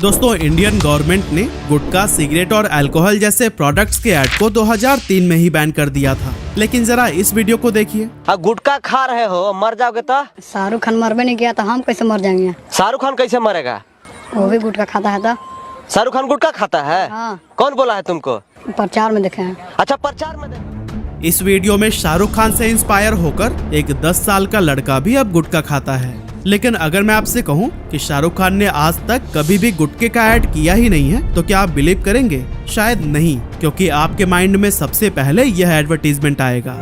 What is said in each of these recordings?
दोस्तों, Indian government ने गुटखा, cigarette और अल्कोहल जैसे प्रोडक्ट्स के ऐड को 2003 में ही बैन कर दिया था। लेकिन जरा इस वीडियो को देखिए। गुटखा खा रहे हो, मर जाओगे तो? शाहरुख खान मरबे नहीं किया तो हम कैसे मर जाएंगे? शाहरुख खान कैसे मरेगा? वो भी गुटखा खाता है था। शाहरुख खान गुटखा खाता है? हाँ। कौन बोला है तुमको? प्रचार में देखे हैं। अच्छा, प्रचार में देखे। इस वीडियो में शाहरुख खान से इंस्पायर होकर एक 10 साल का लड़का भी अब गुटखा खाता है। लेकिन अगर मैं आपसे कहूं कि शाहरुख खान ने आज तक कभी भी गुटखे का ऐड किया ही नहीं है, तो क्या आप बिलीव करेंगे? शायद नहीं, क्योंकि आपके माइंड में सबसे पहले यह एडवर्टीजमेंट आएगा।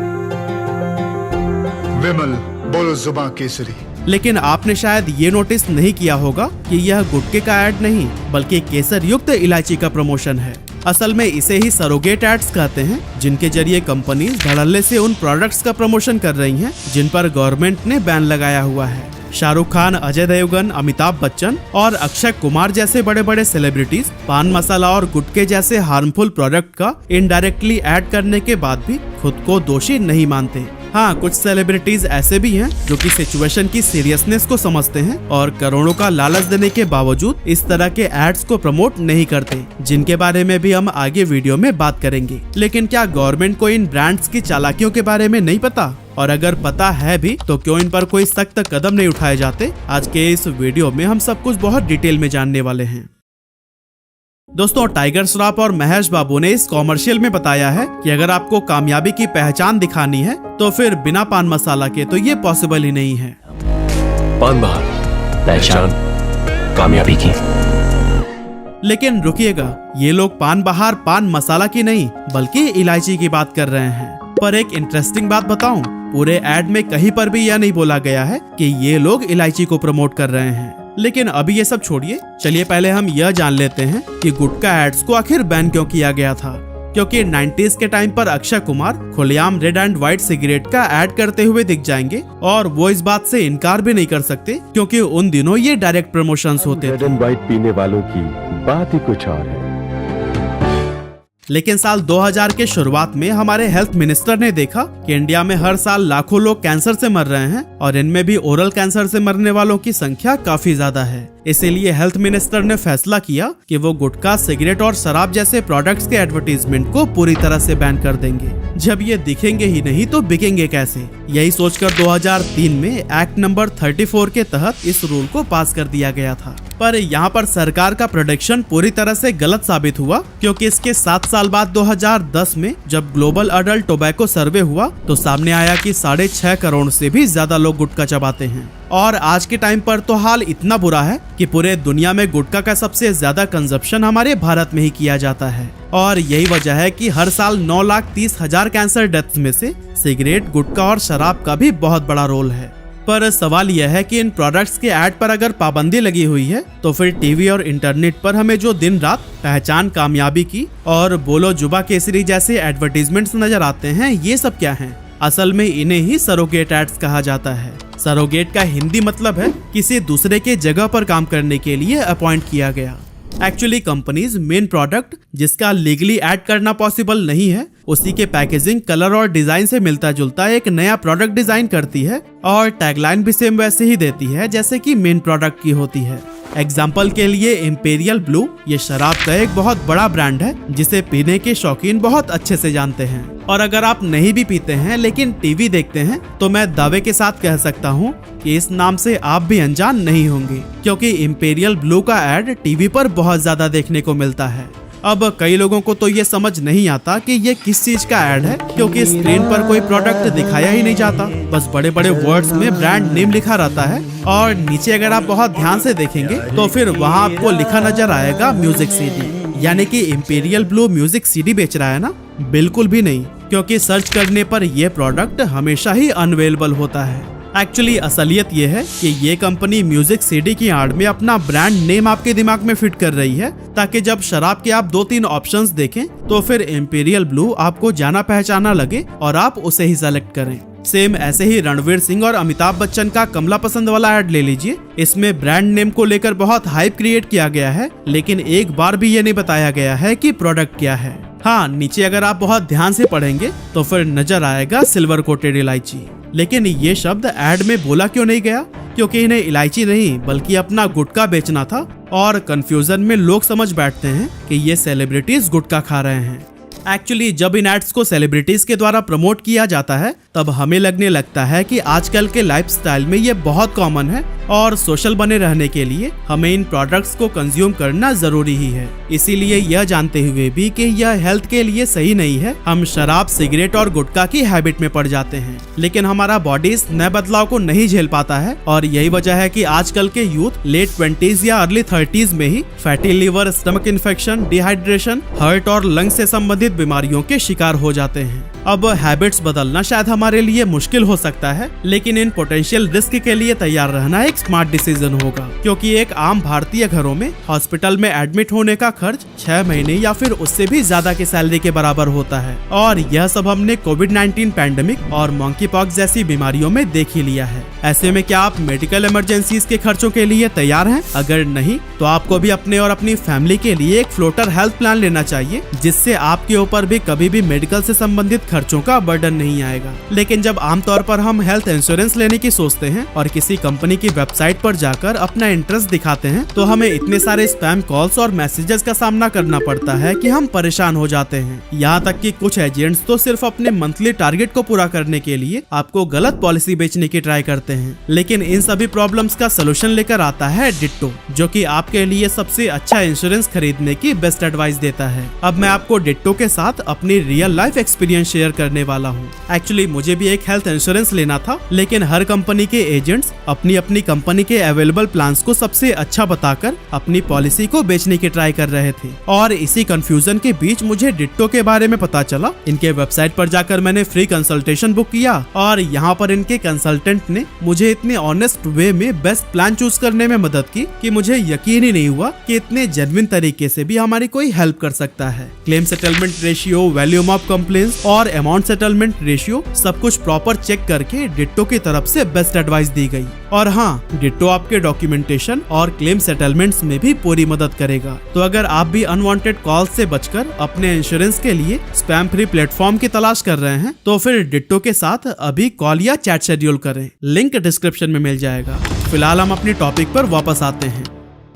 विमल बोलो जुबां केसरी। लेकिन आपने शायद ये नोटिस नहीं किया होगा कि यह गुटखे का ऐड नहीं, बल्कि केसर युक्त इलायची का प्रमोशन है। असल में इसे ही सरोगेट एड्स कहते हैं, जिनके जरिए कंपनीज धड़ल्ले से उन प्रोडक्ट्स का प्रमोशन कर रही हैं जिन पर गवर्नमेंट ने बैन लगाया हुआ है। शाहरुख खान, अजय देवगन, अमिताभ बच्चन और अक्षय कुमार जैसे बड़े बड़े सेलिब्रिटीज पान मसाला और गुटखे जैसे हार्मफुल प्रोडक्ट का इनडायरेक्टली ऐड करने के बाद भी खुद को दोषी नहीं मानते। हाँ, कुछ सेलिब्रिटीज ऐसे भी हैं जो कि सिचुएशन की सीरियसनेस को समझते हैं और करोड़ों का लालच देने के बावजूद इस तरह के एड्स को प्रमोट नहीं करते, जिनके बारे में भी हम आगे वीडियो में बात करेंगे। लेकिन क्या गवर्नमेंट को इन ब्रांड्स की चालाकियों के बारे में नहीं पता? और अगर पता है भी तो क्यों इन पर कोई सख्त कदम नहीं उठाए जाते? आज के इस वीडियो में हम सब कुछ बहुत डिटेल में जानने वाले हैं। दोस्तों, टाइगर श्रॉफ और महेश बाबू ने इस कॉमर्शियल में बताया है कि अगर आपको कामयाबी की पहचान दिखानी है तो फिर बिना पान मसाला के तो ये पॉसिबल ही नहीं है। पान बहार पहचान कामयाबी की। लेकिन रुकिएगा, ये लोग पान बहार पान मसाला की नहीं बल्कि इलायची की बात कर रहे हैं। पर एक इंटरेस्टिंग बात बताऊं, पूरे ऐड में कहीं पर भी यह नहीं बोला गया है कि ये लोग इलायची को प्रमोट कर रहे हैं। लेकिन अभी ये सब छोड़िए, चलिए पहले हम यह जान लेते हैं कि गुटखा एड्स को आखिर बैन क्यों किया गया था। क्योंकि 90s के टाइम पर अक्षय कुमार खुलेआम रेड एंड व्हाइट सिगरेट का ऐड करते हुए दिख जाएंगे और वो इस बात से इनकार भी नहीं कर सकते, क्योंकि उन दिनों ये डायरेक्ट प्रमोशंस होते थे। रेड एंड व्हाइट पीने वालों की बात ही कुछ और है। लेकिन साल 2000 के शुरुआत में हमारे हेल्थ मिनिस्टर ने देखा कि इंडिया में हर साल लाखों लोग कैंसर से मर रहे हैं और इनमें भी ओरल कैंसर से मरने वालों की संख्या काफी ज्यादा है। इसीलिए हेल्थ मिनिस्टर ने फैसला किया कि वो गुटखा, सिगरेट और शराब जैसे प्रोडक्ट्स के एडवर्टीजमेंट को पूरी तरह से बैन कर देंगे। जब ये दिखेंगे ही नहीं तो बिकेंगे कैसे? यही सोचकर 2003 में एक्ट नंबर 34 के तहत इस रूल को पास कर दिया गया था। पर यहाँ पर सरकार का प्रेडिक्शन पूरी तरह से गलत साबित हुआ, क्योंकि इसके 7 साल बाद 2010 में जब ग्लोबल अडल्ट टोबैको सर्वे हुआ तो सामने आया कि 6.5 करोड़ से भी ज्यादा लोग गुटखा चबाते हैं। और आज के टाइम पर तो हाल इतना बुरा है कि पूरे दुनिया में गुटखा का सबसे ज्यादा कंजप्शन हमारे भारत में ही किया जाता है। और यही वजह है कि हर साल 9,30,000 कैंसर डेथ्स में से सिगरेट, गुटखा और शराब का भी बहुत बड़ा रोल है। पर सवाल यह है कि इन प्रोडक्ट्स के ऐड पर अगर पाबंदी लगी हुई है तो फिर टीवी और इंटरनेट पर हमें जो दिन रात पहचान कामयाबी की और बोलो जुबा केसरी जैसे एडवर्टीजमेंट्स नजर आते हैं, ये सब क्या हैं? असल में इन्हें ही सरोगेट एड्स कहा जाता है। सरोगेट का हिंदी मतलब है किसी दूसरे के जगह पर काम करने के लिए अपॉइंट किया गया। एक्चुअली कंपनीज मेन प्रोडक्ट जिसका लीगली ऐड करना पॉसिबल नहीं है, उसी के पैकेजिंग, कलर और डिजाइन से मिलता जुलता एक नया प्रोडक्ट डिजाइन करती है और टैगलाइन भी सेम वैसे ही देती है जैसे कि मेन प्रोडक्ट की होती है। एग्जाम्पल के लिए इंपीरियल ब्लू ये शराब का एक बहुत बड़ा ब्रांड है जिसे पीने के शौकीन बहुत अच्छे से जानते हैं। और अगर आप नहीं भी पीते हैं लेकिन टीवी देखते हैं तो मैं दावे के साथ कह सकता हूँ कि इस नाम से आप भी अनजान नहीं होंगे, क्योंकि इंपीरियल ब्लू का ऐड टीवी पर बहुत ज्यादा देखने को मिलता है। अब कई लोगों को तो ये समझ नहीं आता कि ये किस चीज का ऐड है, क्योंकि स्क्रीन पर कोई प्रोडक्ट दिखाया ही नहीं जाता, बस बड़े बड़े वर्ड्स में ब्रांड नेम लिखा रहता है और नीचे अगर आप बहुत ध्यान से देखेंगे तो फिर वहाँ आपको लिखा नजर आएगा म्यूजिक सीडी। यानी कि इंपीरियल ब्लू म्यूजिक सीडी बेच रहा है ना? बिल्कुल भी नहीं, क्योंकि सर्च करने पर यह प्रोडक्ट हमेशा ही अनअवेलेबल होता है। एक्चुअली असलियत ये है कि ये कंपनी म्यूजिक सीडी की आड़ में अपना ब्रांड नेम आपके दिमाग में फिट कर रही है, ताकि जब शराब के आप 2-3 ऑप्शंस देखें तो फिर इंपीरियल ब्लू आपको जाना पहचाना लगे और आप उसे ही सेलेक्ट करें। सेम ऐसे ही रणवीर सिंह और अमिताभ बच्चन का कमला पसंद वाला ऐड ले लीजिए। इसमें ब्रांड नेम को लेकर बहुत हाइप क्रिएट किया गया है, लेकिन एक बार भी ये नहीं बताया गया है कि प्रोडक्ट क्या है। हाँ, नीचे अगर आप बहुत ध्यान से पढ़ेंगे तो फिर नजर आएगा सिल्वर कोटेड इलायची। लेकिन ये शब्द ऐड में बोला क्यों नहीं गया? क्योंकि इन्हें इलायची नहीं बल्कि अपना गुटखा बेचना था और कंफ्यूजन में लोग समझ बैठते हैं कि ये सेलिब्रिटीज गुटखा खा रहे हैं। एक्चुअली जब इन एड्स को सेलिब्रिटीज के द्वारा प्रमोट किया जाता है तब हमें लगने लगता है कि आजकल के लाइफस्टाइल में ये बहुत कॉमन है और सोशल बने रहने के लिए हमें इन प्रोडक्ट्स को कंज्यूम करना जरूरी ही है। इसीलिए यह जानते हुए भी कि यह हेल्थ के लिए सही नहीं है, हम शराब, सिगरेट और गुटखा की हैबिट में पड़ जाते हैं। लेकिन हमारा बॉडी इस नए बदलाव को नहीं झेल पाता है और यही वजह है कि आजकल के यूथ लेट 20s या अर्ली 30s में ही fatty liver, stomach infection, dehydration, heart और लंग से संबंधित बीमारियों के शिकार हो जाते हैं। अब हैबिट्स बदलना शायद हमारे लिए मुश्किल हो सकता है, लेकिन इन पोटेंशियल रिस्क के लिए तैयार रहना एक स्मार्ट डिसीजन होगा, क्योंकि एक आम भारतीय घरों में हॉस्पिटल में एडमिट होने का खर्च 6 महीने या फिर उससे भी ज्यादा की सैलरी के बराबर होता है। और यह सब हमने कोविड-19 पैंडेमिक और मंकी पॉक्स जैसी बीमारियों में देख ही लिया है। ऐसे में क्या आप मेडिकल इमरजेंसीज के खर्चों के लिए तैयार हैं? अगर नहीं तो आपको भी अपने और अपनी फैमिली के लिए एक फ्लोटर हेल्थ प्लान लेना चाहिए, जिससे आपके ऊपर भी कभी भी मेडिकल से संबंधित खर्चों का बर्डन नहीं आएगा। लेकिन जब आमतौर पर हम हेल्थ इंश्योरेंस लेने की सोचते हैं और किसी कंपनी की वेबसाइट पर जाकर अपना इंटरेस्ट दिखाते हैं तो हमें इतने सारे स्पैम कॉल्स और मैसेजेस का सामना करना पड़ता है कि हम परेशान हो जाते हैं। यहाँ तक कि कुछ एजेंट्स तो सिर्फ अपने मंथली टारगेट को पूरा करने के लिए आपको गलत पॉलिसी बेचने की ट्राई करते हैं। लेकिन इन सभी प्रॉब्लम्स का सोल्यूशन लेकर आता है डिट्टो, जो कि आपके लिए सबसे अच्छा इंश्योरेंस खरीदने की बेस्ट एडवाइस देता है। अब मैं आपको डिट्टो के साथ अपनी रियल लाइफ एक्सपीरियंस शेयर करने वाला हूँ। एक्चुअली मुझे भी एक हेल्थ इंश्योरेंस लेना था, लेकिन हर कंपनी के एजेंट्स अपनी अपनी कंपनी के अवेलेबल प्लान्स को सबसे अच्छा बताकर अपनी पॉलिसी को बेचने की ट्राई कर रहे थे। और इसी कंफ्यूजन के बीच मुझे डिट्टो के बारे में पता चला। इनके वेबसाइट पर जाकर मैंने फ्री कंसल्टेशन बुक किया और यहाँ पर इनके कंसल्टेंट ने मुझे इतने ऑनेस्ट वे में बेस्ट प्लान चूज करने में मदद की कि मुझे यकीन ही नहीं हुआ कि इतने जेन्युइन तरीके से भी हमारी कोई हेल्प कर सकता है। Claim settlement ratio, volume of complaints और अमाउंट सेटलमेंट रेशियो सब कुछ प्रॉपर चेक करके डिट्टो की तरफ से बेस्ट एडवाइस दी गई। और हाँ, डिट्टो आपके डॉक्यूमेंटेशन और क्लेम सेटलमेंट्स में भी पूरी मदद करेगा। तो अगर आप भी अनवांटेड कॉल से बचकर अपने इंश्योरेंस के लिए स्पैम फ्री प्लेटफॉर्म की तलाश कर रहे हैं तो फिर डिट्टो के साथ अभी कॉल या चैट शेड्यूल करें, लिंक डिस्क्रिप्शन में मिल जाएगा। फिलहाल हम अपनी टॉपिक पर वापस आते हैं।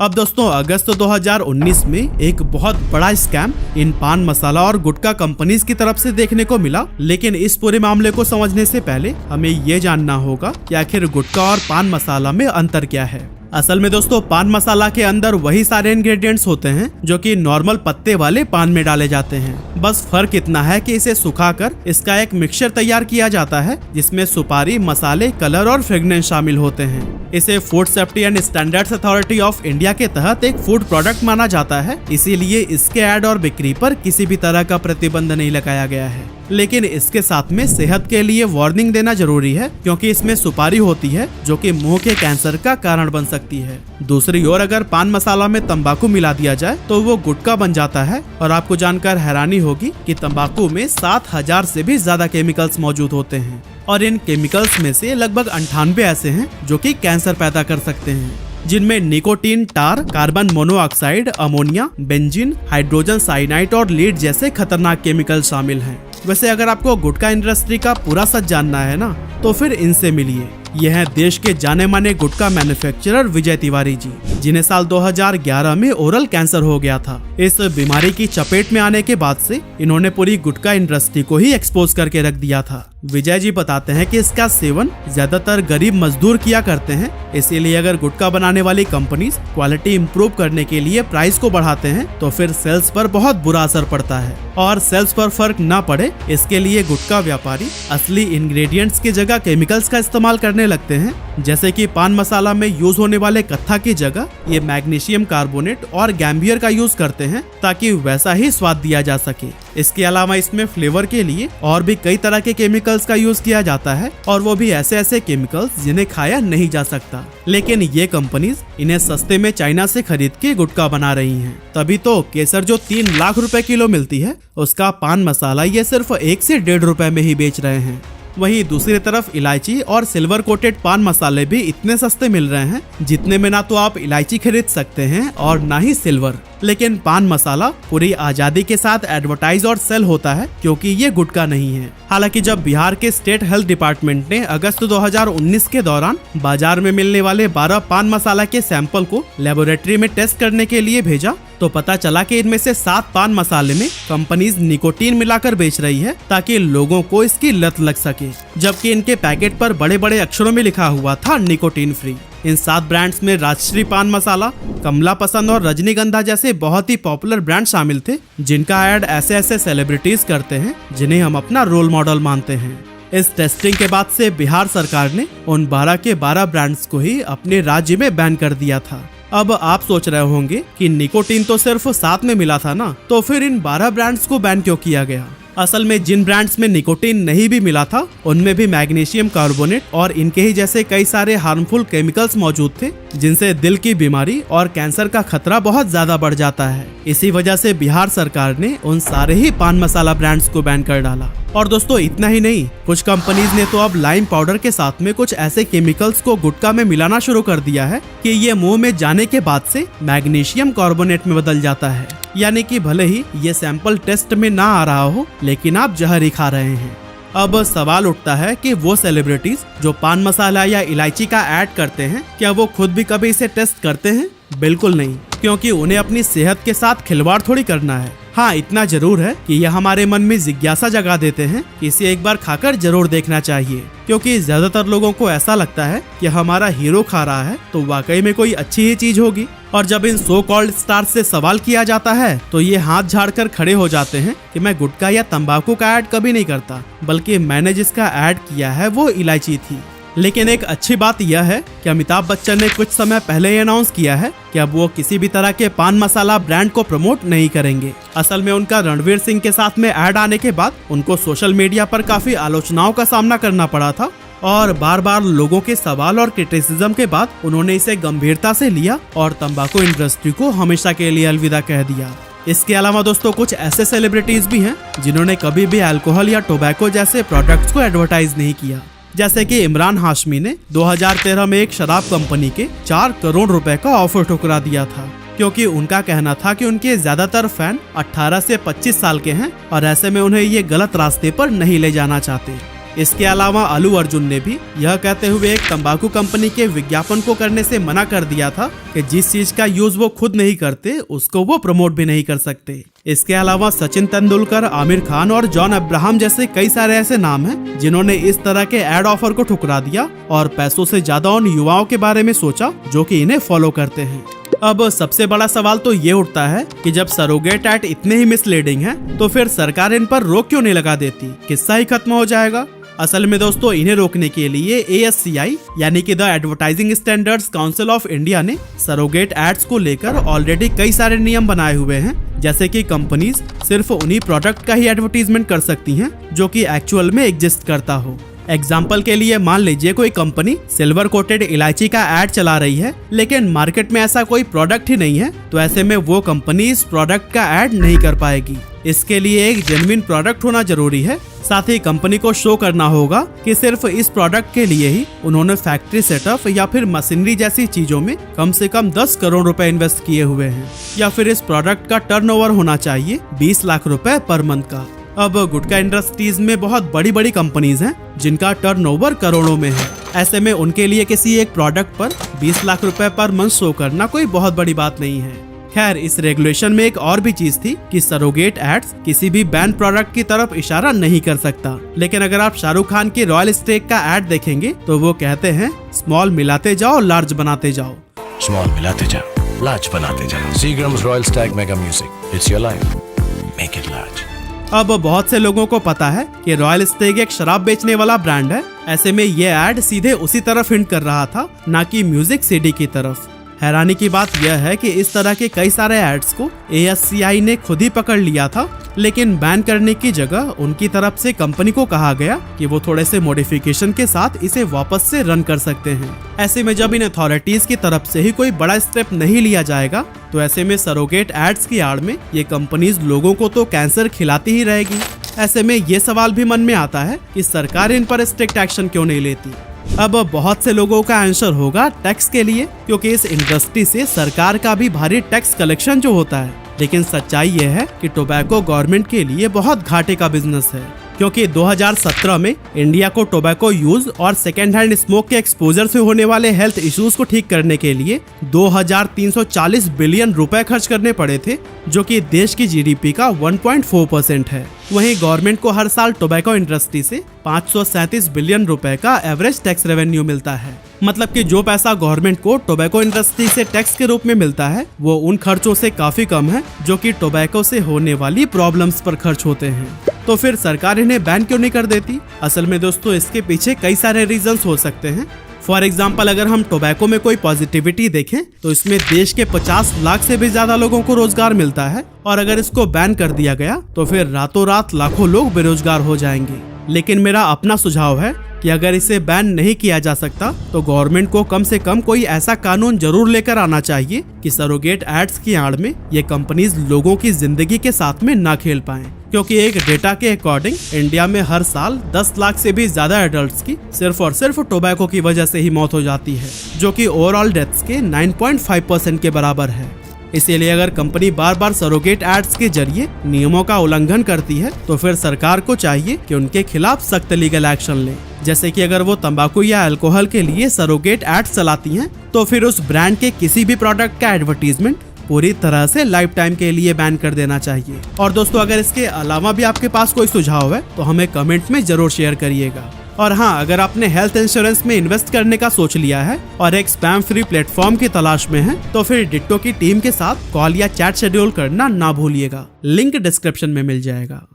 अब दोस्तों, अगस्त 2019 में एक बहुत बड़ा स्कैम इन पान मसाला और गुटखा कंपनीज की तरफ से देखने को मिला। लेकिन इस पूरे मामले को समझने से पहले हमें ये जानना होगा कि आखिर गुटखा और पान मसाला में अंतर क्या है। असल में दोस्तों, पान मसाला के अंदर वही सारे इंग्रेडिएंट्स होते हैं जो कि नॉर्मल पत्ते वाले पान में डाले जाते हैं। बस फर्क इतना है कि इसे सुखाकर इसका एक मिक्सचर तैयार किया जाता है, जिसमें सुपारी, मसाले, कलर और फ्रेग्रेंस शामिल होते हैं। इसे food safety and standards authority of India के तहत एक फूड प्रोडक्ट माना जाता है, इसीलिए इसके ऐड और बिक्री पर किसी भी तरह का प्रतिबंध नहीं लगाया गया है। लेकिन इसके साथ में सेहत के लिए वार्निंग देना जरूरी है, क्योंकि इसमें सुपारी होती है जो कि मुंह के कैंसर का कारण बन सकती है। दूसरी ओर अगर पान मसाला में तंबाकू मिला दिया जाए तो वो गुटखा बन जाता है। और आपको जानकर हैरानी होगी कि तंबाकू में 7000 से भी ज्यादा केमिकल्स मौजूद होते हैं और इन केमिकल्स में से लगभग 98 ऐसे हैं जो कि कैंसर पैदा कर सकते हैं, जिनमें nicotine, tar, carbon monoxide, ammonia, benzene, hydrogen cyanide और लीड जैसे खतरनाक केमिकल शामिल हैं। वैसे अगर आपको गुटखा इंडस्ट्री का पूरा सच जानना है ना, तो फिर इनसे मिलिए। यह है देश के जाने माने गुटखा मैन्युफैक्चरर विजय तिवारी जी, जिन्हें साल 2011 में ओरल कैंसर हो गया था। इस बीमारी की चपेट में आने के बाद से इन्होंने पूरी गुटखा इंडस्ट्री को ही एक्सपोज करके रख दिया था। विजय जी बताते हैं कि इसका सेवन ज्यादातर गरीब मजदूर किया करते हैं, इसीलिए अगर गुटखा बनाने वाली कंपनीज क्वालिटी इंप्रूव करने के लिए प्राइस को बढ़ाते हैं तो फिर सेल्स पर बहुत बुरा असर पड़ता है। और सेल्स पर फर्क ना पड़े इसके लिए गुटखा व्यापारी असली इंग्रेडिएंट्स की जगह केमिकल्स का इस्तेमाल करने लगते हैं, जैसे कि पान मसाला में यूज होने वाले कत्था की जगह ये मैग्नीशियम कार्बोनेट और गैम्बियर का यूज करते हैं, ताकि वैसा ही स्वाद दिया जा सके। इसके अलावा इसमें फ्लेवर के लिए और भी कई तरह के केमिकल्स का यूज किया जाता है, और वो भी ऐसे ऐसे केमिकल्स जिन्हें खाया नहीं जा सकता। लेकिन ये कंपनीज इन्हें सस्ते में चाइना से खरीद के गुटखा बना रही हैं। तभी तो केसर जो 3 लाख रुपए किलो मिलती है, उसका पान मसाला ये सिर्फ 1 से 1.5 रुपए में ही बेच रहे हैं। वहीं दूसरी तरफ इलायची और सिल्वर कोटेड पान मसाले भी इतने सस्ते मिल रहे हैं जितने में ना तो आप इलायची खरीद सकते हैं और ना ही सिल्वर। लेकिन पान मसाला पूरी आजादी के साथ एडवर्टाइज और सेल होता है क्योंकि ये गुटखा नहीं है। हालांकि जब बिहार के स्टेट हेल्थ डिपार्टमेंट ने अगस्त 2019 के दौरान बाजार में मिलने वाले 12 पान मसाला के सैंपल को लेबोरेटरी में टेस्ट करने के लिए भेजा तो पता चला कि इनमें से 7 पान मसाले में कंपनीज निकोटीन मिलाकर बेच रही है ताकि लोगों को इसकी लत लग सके, जबकि इनके पैकेट पर बड़े बड़े अक्षरों में लिखा हुआ था निकोटीन फ्री। इन 7 ब्रांड्स में राजश्री पान मसाला, कमला पसंद और रजनीगंधा जैसे बहुत ही पॉपुलर ब्रांड शामिल थे जिनका ऐड ऐसे ऐसे सेलिब्रिटीज करते हैं जिन्हें हम अपना रोल मॉडल मानते हैं। इस टेस्टिंग के बाद से बिहार सरकार ने उन 12 के 12 ब्रांड्स को ही अपने राज्य में बैन कर दिया था। अब आप सोच रहे होंगे कि निकोटीन तो सिर्फ 7 में मिला था ना, तो फिर इन 12 ब्रांड्स को बैन क्यों किया गया? असल में जिन ब्रांड्स में निकोटीन नहीं भी मिला था उनमें भी मैग्नीशियम कार्बोनेट और इनके ही जैसे कई सारे हार्मफुल केमिकल्स मौजूद थे जिनसे दिल की बीमारी और कैंसर का खतरा बहुत ज्यादा बढ़ जाता है। इसी वजह से बिहार सरकार ने उन सारे ही पान मसाला ब्रांड्स को बैन कर डाला। और दोस्तों इतना ही नहीं, कुछ कंपनीज ने तो अब लाइम पाउडर के साथ में कुछ ऐसे केमिकल्स को गुटखा में मिलाना शुरू कर दिया है कि ये मुंह में जाने के बाद से मैग्नीशियम कार्बोनेट में बदल जाता है। यानी कि भले ही ये सैंपल टेस्ट में ना आ रहा हो लेकिन आप जहर ही खा रहे हैं। अब सवाल उठता है कि वो सेलिब्रिटीज जो पान मसाला या इलायची का ऐड करते हैं क्या वो खुद भी कभी इसे टेस्ट करते हैं? बिल्कुल नहीं, क्योंकि उन्हें अपनी सेहत के साथ खिलवाड़ थोड़ी करना है। हाँ, इतना जरूर है कि यह हमारे मन में जिज्ञासा जगा देते हैं कि इसे एक बार खाकर जरूर देखना चाहिए, क्योंकि ज्यादातर लोगों को ऐसा लगता है कि हमारा हीरो खा रहा है तो वाकई में कोई अच्छी ही चीज होगी। और जब इन सो कॉल्ड स्टार से सवाल किया जाता है तो ये हाथ झाड़कर खड़े हो जाते हैं कि मैं गुटखा या तंबाकू का ऐड कभी नहीं करता, बल्कि मैंने जिसका ऐड किया है वो इलायची थी। लेकिन एक अच्छी बात यह है कि अमिताभ बच्चन ने कुछ समय पहले ही अनाउंस किया है कि अब वो किसी भी तरह के पान मसाला ब्रांड को प्रमोट नहीं करेंगे। असल में उनका रणवीर सिंह के साथ में ऐड आने के बाद उनको सोशल मीडिया पर काफी आलोचनाओं का सामना करना पड़ा था और बार बार लोगों के सवाल और क्रिटिसिज्म के बाद उन्होंने इसे गंभीरता से लिया और तंबाकू इंडस्ट्री को हमेशा के लिए अलविदा कह दिया। इसके अलावा दोस्तों कुछ ऐसे सेलिब्रिटीज भी हैं जिन्होंने कभी भी अल्कोहल या टोबैको जैसे प्रोडक्ट्स को एडवर्टाइज नहीं किया, जैसे कि इमरान हाशमी ने 2013 में एक शराब कंपनी के 4 करोड़ रुपए का ऑफर ठुकरा दिया था, क्योंकि उनका कहना था कि उनके ज्यादातर फैन 18 से 25 साल के हैं और ऐसे में उन्हें ये गलत रास्ते पर नहीं ले जाना चाहते। इसके अलावा अल्लू अर्जुन ने भी यह कहते हुए एक तंबाकू कंपनी के विज्ञापन को करने से मना कर दिया था कि जिस चीज का यूज वो खुद नहीं करते उसको वो प्रमोट भी नहीं कर सकते। इसके अलावा सचिन तेंदुलकर, आमिर खान और जॉन अब्राहम जैसे कई सारे ऐसे नाम हैं जिन्होंने इस तरह के एड ऑफर को ठुकरा दिया और पैसों से ज्यादा उन युवाओं के बारे में सोचा जो कि इन्हें फॉलो करते हैं। अब सबसे बड़ा सवाल तो ये उठता है कि जब सरोगेट ऐड इतने ही मिसलीडिंग है तो फिर सरकार इन पर रोक क्यों नहीं लगा देती? किस्सा ही खत्म हो जाएगा। असल में दोस्तों इन्हें रोकने के लिए ASCI यानी कि the advertising standards council of India ने सरोगेट एड्स को लेकर ऑलरेडी कई सारे नियम बनाए हुए हैं, जैसे कि कंपनीज सिर्फ उन्हीं प्रोडक्ट का ही एडवर्टीजमेंट कर सकती हैं जो कि एक्चुअल में एग्जिस्ट करता हो। एग्जाम्पल के लिए मान लीजिए कोई कंपनी सिल्वर कोटेड इलायची का ऐड चला रही है लेकिन मार्केट में ऐसा कोई प्रोडक्ट ही नहीं है, तो ऐसे में वो कंपनी इस प्रोडक्ट का ऐड नहीं कर पाएगी। इसके लिए एक जेन्युइन प्रोडक्ट होना जरूरी है। साथ ही कंपनी को शो करना होगा कि सिर्फ इस प्रोडक्ट के लिए ही उन्होंने फैक्ट्री सेटअप या फिर मशीनरी जैसी चीजों में कम से कम 10 करोड़ रुपए इन्वेस्ट किए हुए हैं, या फिर इस प्रोडक्ट का टर्नओवर होना चाहिए 20 लाख रुपए पर मंथ का। अब गुटखा इंडस्ट्रीज में बहुत बड़ी बड़ी कंपनीज हैं जिनका टर्नओवर करोड़ों में है। ऐसे में उनके लिए किसी एक प्रोडक्ट पर 20 लाख रुपए पर मंथ शो करना कोई बहुत बड़ी बात नहीं है। खैर, इस रेगुलेशन में एक और भी चीज थी कि सरोगेट एड्स किसी भी बैन प्रोडक्ट की तरफ इशारा नहीं कर सकता। लेकिन अगर आप शाहरुख खान के रॉयल स्टेक का ऐड देखेंगे तो वो कहते हैं स्मॉल मिलाते जाओ लार्ज बनाते जाओ। स्मॉल मिलाते जाओ लार्ज बनाते जाओ। Seagram's royal Stag mega music, it's your life, make it large. अब बहुत से लोगों को पता है कि रॉयल स्टेग एक शराब बेचने वाला ब्रांड है। ऐसे में ये ऐड सीधे उसी तरफ हिंट कर रहा था, ना कि म्यूजिक सीडी की तरफ। हैरानी की बात यह है कि इस तरह के कई सारे एड्स को ASCI ने खुद ही पकड़ लिया था, लेकिन बैन करने की जगह उनकी तरफ से कंपनी को कहा गया कि वो थोड़े से मॉडिफिकेशन के साथ इसे वापस से रन कर सकते हैं। ऐसे में जब इन अथॉरिटीज की तरफ से ही कोई बड़ा स्टेप नहीं लिया जाएगा तो ऐसे में सरोगेट एड्स की आड़ में ये कंपनीज लोगों को तो कैंसर खिलाती ही रहेगी। ऐसे में ये सवाल भी मन में आता है कि सरकार इन पर स्ट्रिक्ट एक्शन क्यों नहीं लेती। अब बहुत से लोगों का आंसर होगा टैक्स के लिए, क्योंकि इस इंडस्ट्री से सरकार का भी भारी टैक्स कलेक्शन जो होता है। लेकिन सच्चाई ये है कि टोबैको गवर्नमेंट के लिए बहुत घाटे का बिजनेस है, क्योंकि 2017 में इंडिया को टोबैको यूज और सेकेंड हैंड स्मोक के एक्सपोजर से होने वाले हेल्थ इश्यूज को ठीक करने के लिए 2340 बिलियन रुपए खर्च करने पड़े थे, जो कि देश की जीडीपी का 1.4% है। वहीं गवर्नमेंट को हर साल टोबैको इंडस्ट्री से 537 बिलियन रुपए का एवरेज टैक्स रेवेन्यू मिलता है। मतलब कि जो पैसा गवर्नमेंट को टोबैको इंडस्ट्री से टैक्स के रूप में मिलता है वो उन खर्चों से काफी कम है जो कि टोबैको से होने वाली प्रॉब्लम्स पर खर्च होते हैं। तो फिर सरकार इन्हें बैन क्यों नहीं कर देती? असल में दोस्तों इसके पीछे कई सारे रीजंस हो सकते हैं। फॉर एग्जाम्पल, अगर हम टोबैको में कोई पॉजिटिविटी देखें तो इसमें देश के 50 लाख से भी ज्यादा लोगों को रोजगार मिलता है, और अगर इसको बैन कर दिया गया तो फिर रातों रात लाखों लोग बेरोजगार हो जाएंगे। लेकिन मेरा अपना सुझाव है कि अगर इसे बैन नहीं किया जा सकता तो गवर्नमेंट को कम से कम कोई ऐसा कानून जरूर लेकर आना चाहिए कि सरोगेट एड्स की आड़ में ये कंपनीज लोगों की जिंदगी के साथ में ना खेल पाएं। क्योंकि एक डेटा के अकॉर्डिंग इंडिया में हर साल 10 लाख से भी ज्यादा एडल्ट्स की सिर्फ और सिर्फ टोबैको की वजह से ही मौत हो जाती है, जो कि ओवरऑल डेथ्स के 9.5% के बराबर है। इसीलिए अगर कंपनी बार बार सरोगेट एड्स के जरिए नियमों का उल्लंघन करती है तो फिर सरकार को चाहिए कि उनके खिलाफ सख्त लीगल एक्शन ले। जैसे कि अगर वो तंबाकू या अल्कोहल के लिए सरोगेट एड्स चलाती हैं तो फिर उस ब्रांड के किसी भी प्रोडक्ट का एडवर्टीजमेंट पूरी तरह से लाइफ टाइम के लिए बैन कर देना चाहिए। और दोस्तों अगर इसके अलावा भी आपके पास कोई सुझाव है तो हमें कमेंट में जरूर शेयर करिएगा। और हाँ, अगर आपने हेल्थ इंश्योरेंस में इन्वेस्ट करने का सोच लिया है और एक स्पैम फ्री प्लेटफॉर्म की तलाश में है तो फिर डिट्टो की टीम के साथ कॉल या चैट शेड्यूल करना ना भूलिएगा। लिंक डिस्क्रिप्शन में मिल जाएगा।